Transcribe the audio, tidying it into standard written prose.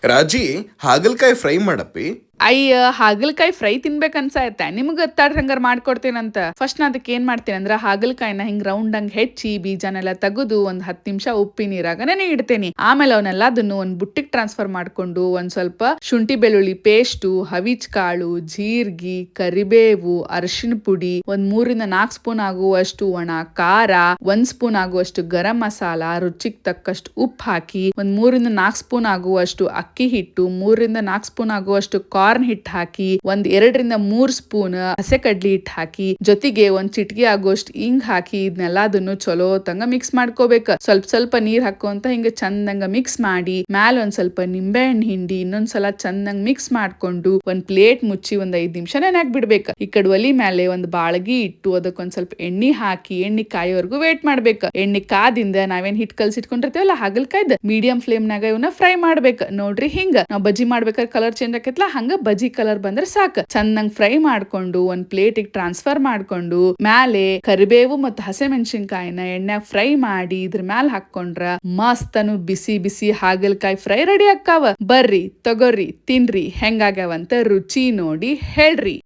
ರಾಜಿ, ಹಾಗಲಕಾಯಿ ಫ್ರೈ ಮಾಡಪ್ಪಿ. ಅಯ್ಯ ಹಾಗಲಕಾಯಿ ಫ್ರೈ ತಿನ್ಬೇಕನ್ಸಾಯತ್ತೆ ನಿಮ್ಗೆ ಹಂಗಾರ ಮಾಡ್ಕೊಡ್ತೇನಂತ. ಫಸ್ಟ್ ನಾ ಅದಕ್ಕೆ ಏನ್ ಮಾಡ್ತೀನಿ ಅಂದ್ರ ಹಾಗಲಕಾಯಿನ ಹಿಂಗ್ ರೌಂಡ್ ಹಂಗ್ ಹೆಚ್ಚಿ ಬೀಜನೆಲ್ಲ ತೆಗೆದು ಒಂದ್ 10 ನಿಮಿಷ ಉಪ್ಪಿನ ನೀರಾಗ ನೆನೆ ಇಡ್ತೇನಿ. ಆಮೇಲೆ ಅವನ್ನೆಲ್ಲದನ್ನು ಒಂದ್ ಬುಟ್ಟಿಗೆ ಟ್ರಾನ್ಸ್ಫರ್ ಮಾಡ್ಕೊಂಡು ಒಂದ್ ಸ್ವಲ್ಪ ಶುಂಠಿ ಬೆಳ್ಳುಳ್ಳಿ ಪೇಸ್ಟು, ಹವಿಚ್ ಕಾಳು, ಜೀರ್ಗಿ, ಕರಿಬೇವು, ಅರಿಶಿನ ಪುಡಿ, ಒಂದ್ 3-4 ಸ್ಪೂನ್ ಆಗುವಷ್ಟು ಒಣ ಖಾರ, 1 ಸ್ಪೂನ್ ಆಗುವಷ್ಟು ಗರಂ ಮಸಾಲ, ರುಚಿಗೆ ತಕ್ಕಷ್ಟು ಉಪ್ಪು ಹಾಕಿ, ಒಂದ್ 3-4 ಸ್ಪೂನ್ ಆಗುವಷ್ಟು ಅಕ್ಕಿ ಹಿಟ್ಟು, 3-4 ಸ್ಪೂನ್ ಆಗುವಷ್ಟು ಕಾರ್ನ್ ಹಿಟ್ಟು ಹಾಕಿ, ಒಂದ್ 2-3 ಸ್ಪೂನ್ ಹಸೆ ಕಡ್ಲಿ ಹಿಟ್ಟು ಹಾಕಿ, ಜೊತೆಗೆ ಒಂದ್ ಚಿಟಕಿ ಆಗೋಷ್ಟು ಹಿಂಗ್ ಹಾಕಿ ಇದನ್ನೆಲ್ಲದನ್ನು ಚಲೋ ತಂಗ ಮಿಕ್ಸ್ ಮಾಡ್ಕೋಬೇಕು. ಸ್ವಲ್ಪ ನೀರ್ ಹಾಕೋಂತ ಹಿಂಗ ಚಂದಂಗ ಮಿಕ್ಸ್ ಮಾಡಿ ಮ್ಯಾಲ ಒಂದ್ ಸ್ವಲ್ಪ ನಿಂಬೆ ಹಣ್ಣು ಹಿಂಡಿ ಇನ್ನೊಂದ್ಸಲ ಚಂದಂಗ್ ಮಿಕ್ಸ್ ಮಾಡ್ಕೊಂಡು ಒಂದ್ ಪ್ಲೇಟ್ ಮುಚ್ಚಿ ಒಂದ್ 5 ನಿಮಿಷ ನೆನಾಕ್ ಬಿಡ್ಬೇಕು. ಈ ಕಡೆ ಒಲಿ ಮೇಲೆ ಒಂದ್ ಬಾಳಗಿ ಇಟ್ಟು ಅದಕ್ಕೊಂದ್ ಸ್ವಲ್ಪ ಎಣ್ಣೆ ಹಾಕಿ ಎಣ್ಣೆ ಕಾಯೋವರೆಗೂ ವೇಟ್ ಮಾಡ್ಬೇಕು. ಎಣ್ಣೆ ಕಾದಿಂದ ನಾವೇನ್ ಹಿಟ್ ಕಲ್ಸಿಟ್ಕೊಂಡಿರ್ತೀವಲ್ಲ ಹಾಗಲಕಾಯ್ದ ಮೀಡಿಯಂ ಫ್ಲೇಮ್ ನಾಗ ಇವನ್ನ ಫ್ರೈ ಮಾಡ್ಬೇಕು. ನೋಡ್ರಿ ಹಿಂಗ ನಾವ್ ಬಜ್ಜಿ ಮಾಡ್ಬೇಕಾದ್ರೆ ಕಲರ್ ಚೇಂಜ್ ಆಕೈತ್ಲಾ ಹಂಗ ಬಜ್ಜಿ ಕಲರ್ ಬಂದ್ರೆ ಸಾಕು. ಚಂದಂಗ್ ಫ್ರೈ ಮಾಡ್ಕೊಂಡು ಒಂದ್ ಪ್ಲೇಟಿಗೆ ಟ್ರಾನ್ಸ್ಫರ್ ಮಾಡ್ಕೊಂಡು ಮ್ಯಾಲೆ ಕರಿಬೇವು ಮತ್ತು ಹಸೆ ಮೆಣಸಿನ್ಕಾಯಿನ ಎಣ್ಣೆ ಫ್ರೈ ಮಾಡಿ ಇದ್ರ ಮ್ಯಾಲ ಹಾಕೊಂಡ್ರ ಮಸ್ತನು ಬಿಸಿ ಬಿಸಿ ಹಾಗಲಕಾಯಿ ಫ್ರೈ ರೆಡಿ ಆಕ್ಕಾವ. ಬರ್ರಿ ತಗೋರಿ ತಿನ್ರಿ ಹೆಂಗಾಗ್ಯಾವಂತ ರುಚಿ ನೋಡಿ ಹೇಳ್ರಿ.